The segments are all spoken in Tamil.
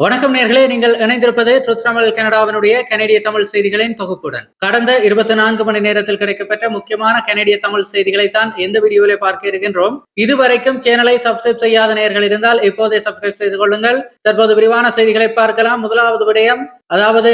வணக்கம் நேர்களே, நீங்கள் இணைந்திருப்பது ட்ரூத் தமிழ் கனடாவினுடைய கனடிய தமிழ் செய்திகளின் தொகுப்புடன். கடந்த 24 மணி நேரத்தில் கிடைக்கப்பட்ட முக்கியமான கனடிய தமிழ் செய்திகளை தான் இந்த வீடியோவிலே பார்க்க இருக்கின்றோம். இதுவரைக்கும் சேனலை சப்ஸ்கிரைப் செய்யாத நேர்கள் இருந்தால் இப்போதே சப்ஸ்கிரைப் செய்து கொள்ளுங்கள். தற்போது விரிவான செய்திகளை பார்க்கலாம். முதலாவது விடயம், அதாவது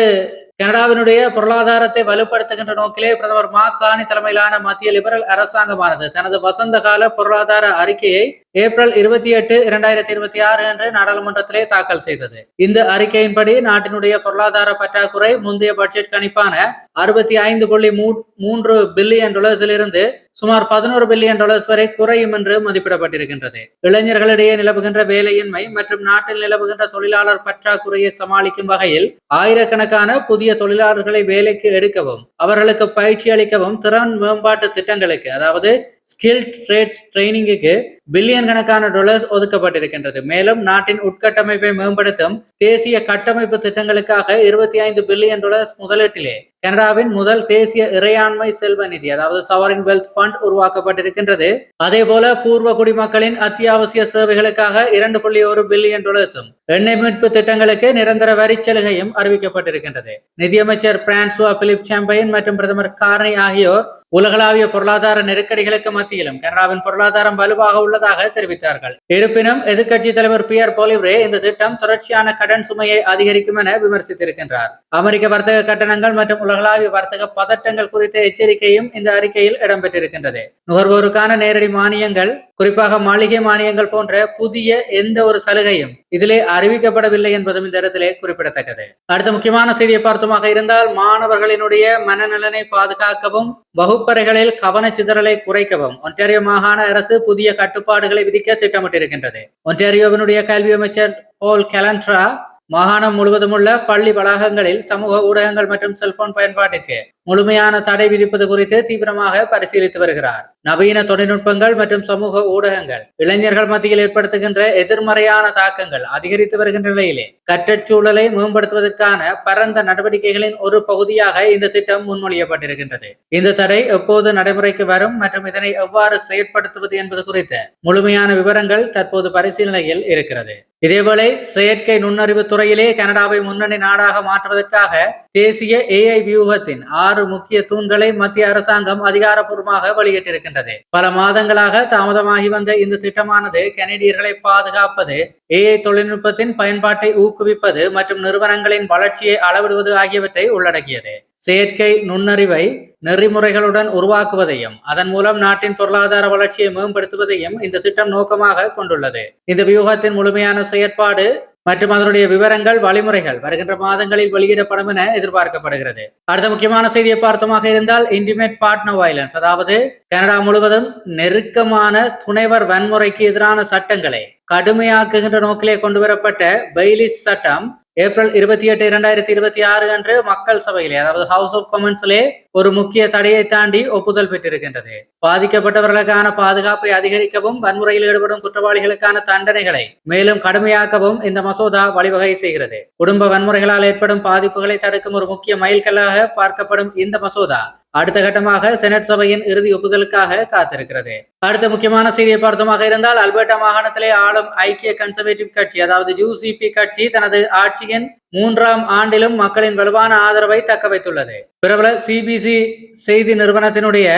கனடாவினுடைய பொருளாதாரத்தை வலுப்படுத்துகின்ற நோக்கிலே பிரதமர் மாக்கானி தலைமையிலான மத்திய லிபரல் அரசாங்கமானது தனது வசந்த கால பொருளாதார அறிக்கையை ஏப்ரல் 28, 2026 அன்று நாடாளுமன்றத்திலே தாக்கல் செய்தது. இந்த அறிக்கையின்படி நாட்டினுடைய பொருளாதார பற்றாக்குறை முந்தைய பட்ஜெட் கணிப்பான $65.3 பில்லியன் இருந்து சுமார் $11 பில்லியன் வரை குறையும் என்று மதிப்பிடப்பட்டிருக்கின்றது. இளைஞர்களிடையே நிலவுகின்ற வேலையின்மை மற்றும் நாட்டில் நிலவுகின்ற தொழிலாளர் பற்றாக்குறையை சமாளிக்கும் வகையில் ஆயிரக்கணக்கான புதிய தொழிலாளர்களை வேலைக்கு எடுக்கவும், அவர்களுக்கு பயிற்சி அளிக்கவும் திறன் மேம்பாட்டு திட்டங்களுக்கு, அதாவது ஸ்கில் ட்ரேட்ஸ் ட்ரைனிங்குக்கு பில்லியன் கணக்கான டாலர்ஸ் ஒதுக்கப்பட்டிருக்கின்றது. மேலும் நாட்டின் உட்கட்டமைப்பை மேம்படுத்தும் தேசிய கட்டமைப்பு திட்டங்களுக்காக $25 பில்லியன் முதலீட்டிலே கனடாவின் முதல் தேசிய இறையாண்மை செல்வ நிதி, அதாவது சவரின் வெல்த் ஃபண்ட் உருவாக்கப்பட்டிருக்கின்றது. அதே போல பூர்வ குடிமக்களின் அத்தியாவசிய சேவைகளுக்காக $2.1 பில்லியன் எண்ணெய் மீட்பு திட்டங்களுக்கு நிரந்தர வரி சலுகையும் அறிவிக்கப்பட்டிருக்கின்றது. நிதியமைச்சர் பிரான்சுவா பிலிப் சாம்பைன் மற்றும் பிரதமர் கார்னி ஆகியோர் உலகளாவிய பொருளாதார நெருக்கடிகளுக்கு மத்தியிலும் கனடாவின் பொருளாதாரம் வலுவாக உள்ளதாக தெரிவித்தார்கள். இருப்பினும் எதிர்க்கட்சி தலைவர் பியர் பொலிவ்ரே இந்த திட்டம் தொடர்ச்சியான கடன் சுமையை அதிகரிக்கும் என விமர்சித்திருக்கின்றார். அமெரிக்க வர்த்தக கட்டணங்கள் மற்றும் உலகளாவிய வர்த்தக பதட்டங்கள் குறித்த எச்சரிக்கையும் இந்த அறிக்கையில் இடம்பெற்றிருக்கின்றது. நுகர்வோருக்கான நேரடி மானியங்கள், குறிப்பாக மளிகை மானியங்கள் போன்ற புதிய எந்த ஒரு சலுகையும் இதிலே அறிவிக்கப்படவில்லை என்பதும் இந்த இடத்திலே குறிப்பிடத்தக்கது. அடுத்த முக்கியமான செய்தியை பார்த்தமாக இருந்தால், மாணவர்களினுடைய மனநலனை பாதுகாக்கவும் வகுப்பறைகளில் கவனச்சிதறலை குறைக்கவும் ஒன்டாரியோ மாகாண அரசு புதிய கட்டுப்பாடுகளை விதிக்க திட்டமிட்டிருக்கின்றது. ஒன்டாரியோவினுடைய கல்வி அமைச்சர் பால் கெலன்ட்ரா மாகாணம் முழுவதும் உள்ள பள்ளி வளாகங்களில் சமூக ஊடகங்கள் மற்றும் செல்போன் பயன்பாட்டிற்கு முழுமையான தடை விதிப்பது குறித்து தீவிரமாக பரிசீலித்து வருகிறார். நவீன தொழில்நுட்பங்கள் மற்றும் சமூக ஊடகங்கள் இளைஞர்கள் மத்தியில் ஏற்படுத்துகின்ற எதிர்மறையான தாக்கங்கள் அதிகரித்து வருகின்ற நிலையிலே கற்றற் சூழலை மேம்படுத்துவதற்கான பரந்த நடவடிக்கைகளின் ஒரு பகுதியாக இந்த திட்டம் முன்மொழியப்பட்டிருக்கின்றது. இந்த தடை எப்போது நடைமுறைக்கு வரும் மற்றும் இதனை எவ்வாறு செயற்படுத்துவது என்பது குறித்த முழுமையான விவரங்கள் தற்போது பரிசீலனையில் இருக்கிறது. இதேவேளை செயற்கை நுண்ணறிவு துறையிலே கனடாவை முன்னணி நாடாக மாற்றுவதற்காக தேசிய AI வியூகத்தின் 6 முக்கிய தூண்களை மத்திய அரசாங்கம் அதிகாரப்பூர்வமாக வெளியிட்டிருக்கின்றது. பல மாதங்களாக தாமதமாகி வந்த இந்த திட்டமானது கனடியர்களை பாதுகாப்பது, AI தொழில்நுட்பத்தின் பயன்பாட்டை ஊக்குவிப்பது மற்றும் நிறுவனங்களின் வளர்ச்சியை அளவிடுவது ஆகியவற்றை உள்ளடக்கியது. செயற்கை நுண்ணறிவை நெறிமுறைகளுடன் உருவாக்குவதையும் அதன் மூலம் நாட்டின் பொருளாதார வளர்ச்சியை மேம்படுத்துவதையும் இந்த திட்டம் நோக்கமாக கொண்டுள்ளது. இந்த வியூகத்தின் முழுமையான செயற்பாடு மற்றும் அதனுடைய விவரங்கள், வழிமுறைகள் வருகின்ற மாதங்களில் வெளியிடப்படும் என எதிர்பார்க்கப்படுகிறது. அடுத்த முக்கியமான செய்தியை பார்த்தமாக இருந்தால், இன்டிமேட் பார்ட்னர் வயலன்ஸ், அதாவது கனடா முழுவதும் நெருக்கமான துணைவர் வன்முறைக்கு எதிரான சட்டங்களை கடுமையாக்குகின்ற நோக்கிலே கொண்டுவரப்பட்ட பெய்லிஸ் சட்டம் ஏப்ரல் 28, 2026 அன்று மக்கள் சபையிலே, அதாவது ஹவுஸ் ஆஃப் காமன்ஸிலே ஒரு முக்கிய தடையை தாண்டி ஒப்புதல் பெற்றிருக்கின்றது. பாதிக்கப்பட்டவர்களுக்கான பாதுகாப்பை அதிகரிக்கவும் வன்முறையில் ஈடுபடும் குற்றவாளிகளுக்கான தண்டனைகளை மேலும் கடுமையாக்கவும் இந்த மசோதா வழிவகை செய்கிறது. குடும்ப வன்முறைகளால் ஏற்படும் பாதிப்புகளை தடுக்கும் ஒரு முக்கிய மைல்கல்லாக பார்க்கப்படும் இந்த மசோதா அடுத்த கட்டமாக செனட் சபையின் இறுதி ஒப்புதலுக்காக காத்திருக்கிறது. அடுத்த முக்கியமான செய்தியை பார்த்தமாக இருந்தால், அல்பர்டா மாகாணத்திலே ஆளும் ஐக்கிய கன்சர்வேட்டிவ் கட்சி, அதாவது UCP கட்சி தனது ஆட்சியின் 3ஆம் ஆண்டிலும் மக்களின் வலுவான ஆதரவை தக்க வைத்துள்ளது. பிரபல CBC செய்தி நிறுவனத்தினுடைய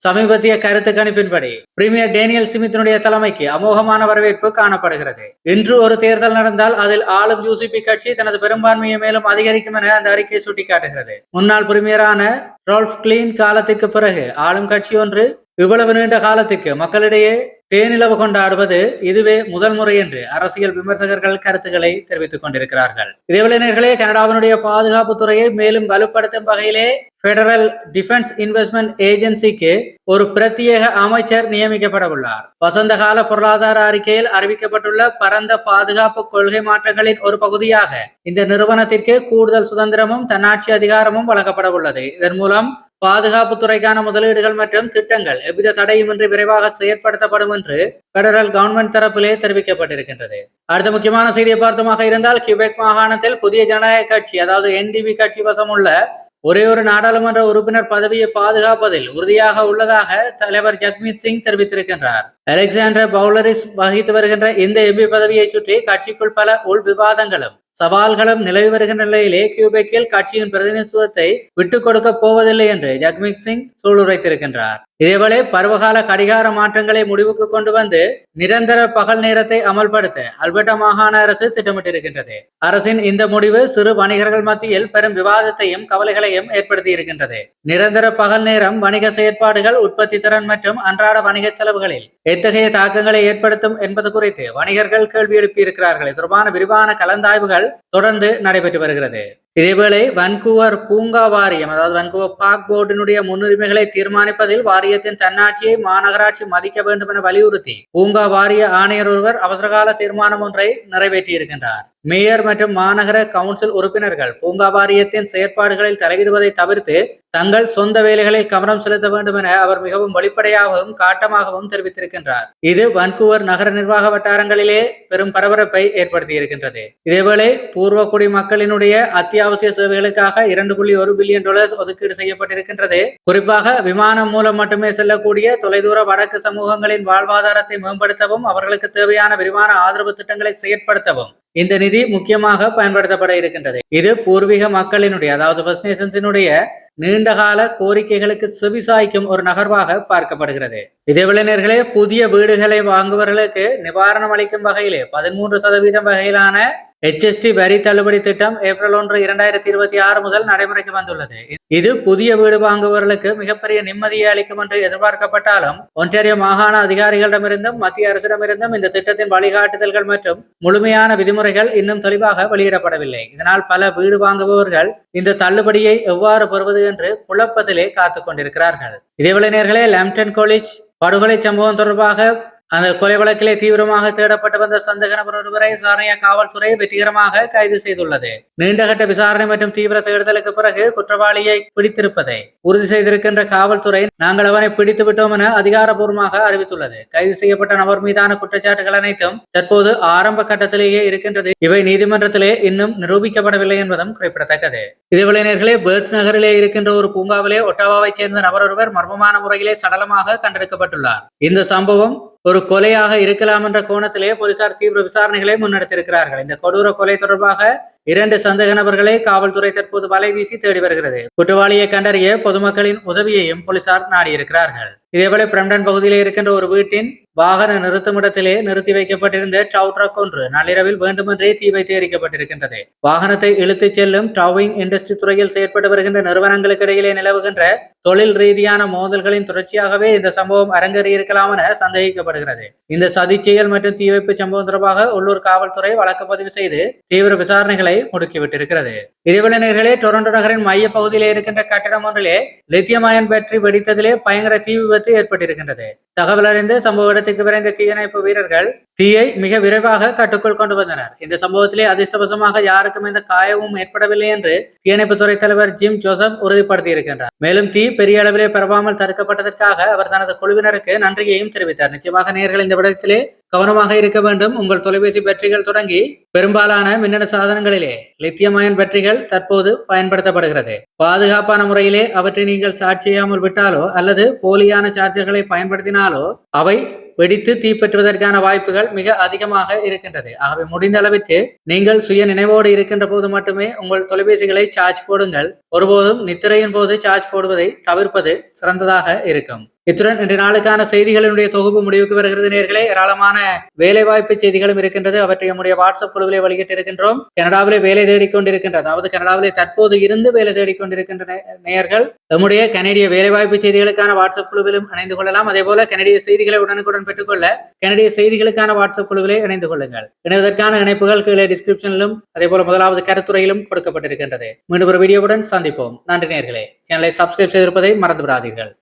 சமீபத்திய கருத்து கணிப்பின்படி பிரீமியர் டேனியல் ஸ்மித்தினுடைய தலைமைக்கு அமோகமான வரவேற்பு காணப்படுகிறது. இன்று ஒரு தேர்தல் நடந்தால் அதில் ஆளும் UCP கட்சி தனது பெரும்பான்மையை மேலும் அதிகரிக்கும் என அந்த அறிக்கை சுட்டிக்காட்டுகிறது. முன்னாள் பிரீமியரான ரால்ஃப் கிளீன் காலத்திற்கு பிறகு ஆளும் கட்சி ஒன்று இவ்வளவு நீண்ட காலத்துக்கு மக்களிடையே தேனிலவு கொண்டாடுவது இதுவே முதல் முறை என்று அரசியல் விமர்சகர்கள் கருத்துக்களை தெரிவித்துக் கொண்டிருக்கிறார்கள். இதேவேளை நேர்களே, கனடாவினுடைய பாதுகாப்பு துறையை மேலும் வலுப்படுத்தும் வகையிலே பெடரல் டிஃபென்ஸ் இன்வெஸ்ட்மெண்ட் ஏஜென்சிக்கு ஒரு பிரத்யேக அமைச்சர் நியமிக்கப்பட உள்ளார். வசந்த கால பொருளாதார அறிக்கையில் அறிவிக்கப்பட்டுள்ள பரந்த பாதுகாப்பு கொள்கை மாற்றங்களின் ஒரு பகுதியாக இந்த நிறுவனத்திற்கு கூடுதல் சுதந்திரமும் தன்னாட்சி அதிகாரமும் வழங்கப்பட உள்ளது. இதன் மூலம் பாதுகாப்பு துறைக்கான முதலீடுகள் மற்றும் திட்டங்கள் எவ்வித தடையுமின்றி விரைவாக செயற்படுத்தப்படும் என்று பெடரல் கவர்மெண்ட் தரப்பிலே தெரிவிக்கப்பட்டிருக்கின்றது. அடுத்த முக்கியமான செய்தியை பார்த்தமாக இருந்தால், கியூபெக் மாகாணத்தில் புதிய ஜனநாயக கட்சி, அதாவது NDP கட்சி வசம் உள்ள ஒரே ஒரு நாடாளுமன்ற உறுப்பினர் பதவியை பாதுகாப்பதில் உறுதியாக உள்ளதாக தலைவர் ஜக்மீத் சிங் தெரிவித்திருக்கின்றார். அலெக்சாண்டர் பவுலரிஸ் வகித்து வருகின்ற இந்த MP பதவியை சுற்றி கட்சிக்குள் பல உள் விவாதங்களும் சவால்களும் நிலவி வருகின்ற நிலையிலே கியூபெக்கில் கட்சியின் பிரதிநிதித்துவத்தை விட்டுக் கொடுக்க போவதில்லை என்று ஜக்மீத் சிங் சூளுரைத்திருக்கின்றார். இதேவேளை பருவகால கடிகார மாற்றங்களை முடிவுக்கு கொண்டு வந்து நிரந்தர பகல் நேரத்தை அமல்படுத்த அல்பர்டா மாகாண அரசு திட்டமிட்டிருக்கின்றது. அரசின் இந்த முடிவு சிறு வணிகர்கள் மத்தியில் பெரும் விவாதத்தையும் கவலைகளையும் ஏற்படுத்தி இருக்கின்றது. நிரந்தர பகல் நேரம் வணிக செயற்பாடுகள், உற்பத்தி திறன் மற்றும் அன்றாட வணிக செலவுகளில் எத்தகைய தாக்கங்களை ஏற்படுத்தும் என்பது குறித்து வணிகர்கள் கேள்வி எழுப்பியிருக்கிறார்கள். இது தொடர்பான விரிவான கலந்தாய்வுகள் தொடர்ந்து நடைபெற்று வருகிறது. இதேவேளை வன்கூவர் பூங்கா வாரியம், அதாவது வன்கூவர் பார்க் போர்டினுடைய முன்னுரிமைகளை தீர்மானிப்பதில் வாரியத்தின் தன்னாட்சியை மாநகராட்சி மதிக்க வேண்டும் என வலியுறுத்தி பூங்கா வாரிய ஆணையர் ஒருவர் அவசரகால தீர்மானம் ஒன்றை நிறைவேற்றியிருக்கின்றார். மேயர் மற்றும் மாநகர கவுன்சில் உறுப்பினர்கள் பூங்கா வாரியத்தின் செயற்பாடுகளில் தலையிடுவதை தவிர்த்து தங்கள் சொந்த வேலைகளில் கவனம் செலுத்த வேண்டும் என அவர் மிகவும் வெளிப்படையாகவும் காட்டமாகவும் தெரிவித்திருக்கின்றார். இது வன்கூவர் நகர நிர்வாக வட்டாரங்களிலே பெரும் பரபரப்பை ஏற்படுத்தி இருக்கின்றது. இதேவேளை பூர்வக்குடி மக்களினுடைய அத்தியாவசிய சேவைகளுக்காக $2.1 பில்லியன் ஒதுக்கீடு செய்யப்பட்டிருக்கின்றது. குறிப்பாக விமானம் மூலம் மட்டுமே செல்லக்கூடிய தொலைதூர வடக்கு சமூகங்களின் வாழ்வாதாரத்தை மேம்படுத்தவும் அவர்களுக்கு தேவையான விரிவான ஆதரவு திட்டங்களை செயற்படுத்தவும் இந்த நிதி முக்கியமாக பயன்படுத்தப்பட இருக்கின்றது. இது பூர்வீக மக்களினுடைய, அதாவது ஃபர்ஸ்ட் நேஷன்ஸினுடைய நீண்டகால கோரிக்கைகளுக்கு செவிசாய்க்கும் ஒரு நகர்வாக பார்க்கப்படுகிறது. இதேவேளை புதிய வீடுகளை வாங்குவர்களுக்கு நிவாரணம் அளிக்கும் வகையிலே 13% வகையிலான HST வரி தள்ளுபடி திட்டம் ஏப்ரல் 1, 2026 முதல் நடைமுறைக்கு வந்துள்ளது. இது புதிய வீடு வாங்குபவர்களுக்கு மிகப்பெரிய நிம்மதியை அளிக்கும் என்று எதிர்பார்க்கப்பட்டாலும் ஒன்டாரியோ மாகாண அதிகாரிகளிடமிருந்தும் மத்திய அரசிடமிருந்தும் இந்த திட்டத்தின் வழிகாட்டுதல்கள் மற்றும் முழுமையான விதிமுறைகள் இன்னும் தெளிவாக வெளியிடப்படவில்லை. இதனால் பல வீடு வாங்குபவர்கள் இந்த தள்ளுபடியை எவ்வாறு பெறுவது என்று குழப்பத்திலே காத்துக் கொண்டிருக்கிறார்கள். இதேவேளை லம்ப்டன் காலேஜ் படுகொலை சம்பவம் தொடர்பாக அந்த கொலை வழக்கிலே தீவிரமாக தேடப்பட்டு வந்த சந்தேக நபர் ஒருவரை சாரணியா காவல்துறை வெற்றிகரமாக கைது செய்துள்ளது. நீண்டகட்ட விசாரணை மற்றும் தீவிர தேடுதலுக்கு பிறகு குற்றவாளியை பிடித்திருப்பதை உறுதி செய்திருக்கின்ற காவல்துறை நாங்கள் அவனை பிடித்து விட்டோம் என அதிகாரப்பூர்வமாக அறிவித்துள்ளது. கைது செய்யப்பட்ட நபர் மீதான குற்றச்சாட்டுகள் அனைத்தும் தற்போது ஆரம்ப கட்டத்திலேயே இருக்கின்றது. இவை நீதிமன்றத்திலே இன்னும் நிரூபிக்கப்படவில்லை என்பதும் குறிப்பிடத்தக்கது. இதேவேளை பெர்த் நகரிலே இருக்கின்ற ஒரு பூங்காவிலே ஒட்டாவாவை சேர்ந்த நபர் ஒருவர் மர்மமான முறையிலே சடலமாக கண்டெடுக்கப்பட்டுள்ளார். இந்த சம்பவம் ஒரு கொலையாக இருக்கலாம் என்ற கோணத்திலே போலீசார் தீவிர விசாரணைகளை முன்னெடுத்திருக்கிறார்கள். இந்த கொடூர கொலை தொடர்பாக 2 சந்தேக நபர்களை காவல்துறை தற்போது வலை வீசி தேடி வருகிறது. குற்றவாளியை கண்டறிய பொதுமக்களின் உதவியையும் போலீசார் நாடியிருக்கிறார்கள். இதேவேளை பிரம்டன் பகுதியில் இருக்கின்ற ஒரு வீட்டின் வாகன நிறுத்துமிடத்திலே நிறுத்தி வைக்கப்பட்டிருந்த டவ் ட்ரக் ஒன்று நள்ளிரவில் வேண்டுமென்றே தீ வைத்து எரிக்கப்பட்டிருக்கின்றது. வாகனத்தை இழுத்துச் செல்லும் டவிங் இண்டஸ்ட்ரி துறையில் செயற்பட்டு வருகின்ற நிறுவனங்களுக்கு இடையிலே நிலவுகின்ற தொழில் ரீதியான மோதல்களின் தொடர்ச்சியாகவே இந்த சம்பவம் அரங்கேறியிருக்கலாம் என சந்தேகிக்கப்படுகிறது. இந்த சதி செயல் மற்றும் தீ வைப்பு சம்பவம் தொடர்பாக உள்ளூர் காவல்துறை வழக்கு பதிவு செய்து தீவிர விசாரணைகளை முடுக்கிவிட்டிருக்கிறது. இதேவேளை டொரண்டோ நகரின் மைய பகுதியிலே இருக்கின்ற கட்டிடம் ஒன்றிலே லித்தியம் அயன் பேட்டரி வெடித்ததிலே பயங்கர தீ விபத்து ஏற்பட்டிருக்கின்றது. தகவல் அறிந்து சம்பவ இடத்துக்கு விரைந்த தீயணைப்பு வீரர்கள் தீயை மிக விரைவாக கட்டுக்குள் கொண்டு வந்தனர். இந்த சம்பவத்திலே அதிர்ஷ்டவசமாக யாருக்கும் எந்த காயமும் ஏற்படவில்லை என்று தீயணைப்புத்துறை தலைவர் ஜிம் ஜோசப் உறுதிப்படுத்தியிருக்கின்றார். மேலும் தீ பெரிய அளவிலே பரவாமல் தடுக்கப்பட்டதற்காக அவர் தனது குழுவினருக்கு நன்றியையும் தெரிவித்தார். நிச்சயமாக நேயர்கள் இந்த விடத்திலே கவனமாக இருக்க வேண்டும். உங்கள் தொலைபேசி பேட்டரிகள் தொடங்கி பெரும்பாலான மின்னணு சாதனங்களிலே லித்தியம் அயன் பேட்டரிகள் தற்போது பயன்படுத்தப்படுகிறது. பாதுகாப்பான முறையிலே அவற்றை நீங்கள் சார்ஜ் செய்யாமல் விட்டாலோ அல்லது போலியான சார்ஜர்களை பயன்படுத்தினாலோ அவை வெடித்து தீப்பற்றுவதற்கான வாய்ப்புகள் மிக அதிகமாக இருக்கின்றது. ஆகவே முடிந்த அளவிற்கு நீங்கள் சுய நினைவோடு இருக்கின்ற போது மட்டுமே உங்கள் தொலைபேசிகளை சார்ஜ் போடுங்கள். ஒருபோதும் நித்திரையின் போது சார்ஜ் போடுவதை தவிர்ப்பது சிறந்ததாக இருக்கும். இத்துடன் இன்றைய நாளுக்கான செய்திகளினுடைய தொகுப்பு முடிவுக்கு வருகிறது. நேயர்களே, ஏராளமான வேலைவாய்ப்பு செய்திகளும் இருக்கின்றது. அவற்றை நம்முடைய வாட்ஸ்அப் குழுவிலே வெளியிட்டு இருக்கின்றோம். கனடாவிலே வேலை தேடிக்கொண்டிருக்கின்ற, அதாவது கனடாவிலே தற்போது இருந்து வேலை தேடிக்கொண்டிருக்கின்ற நேயர்கள் நம்முடைய கனடிய வேலைவாய்ப்பு செய்திகளுக்கான வாட்ஸ்அப் குழுவிலும் இணைந்து கொள்ளலாம். அதே போல கனடிய செய்திகளை உடனுக்குடன் பெற்றுக்கொள்ள கனடிய செய்திகளுக்கான வாட்ஸ்அப் குழுவிலே இணைந்து கொள்ளுங்கள். இணைவதற்கான இணைப்புகள் கீழே டிஸ்கிரிப்ஷனிலும் அதே போல முதலாவது கருத்துறையிலும் கொடுக்கப்பட்டிருக்கின்றது. மீண்டும் ஒரு வீடியோவுடன் சந்திப்போம். நன்றி நேயர்களே. சேனலை சப்ஸ்கிரைப் செய்திருப்பதை மறந்து விடாதீர்கள்.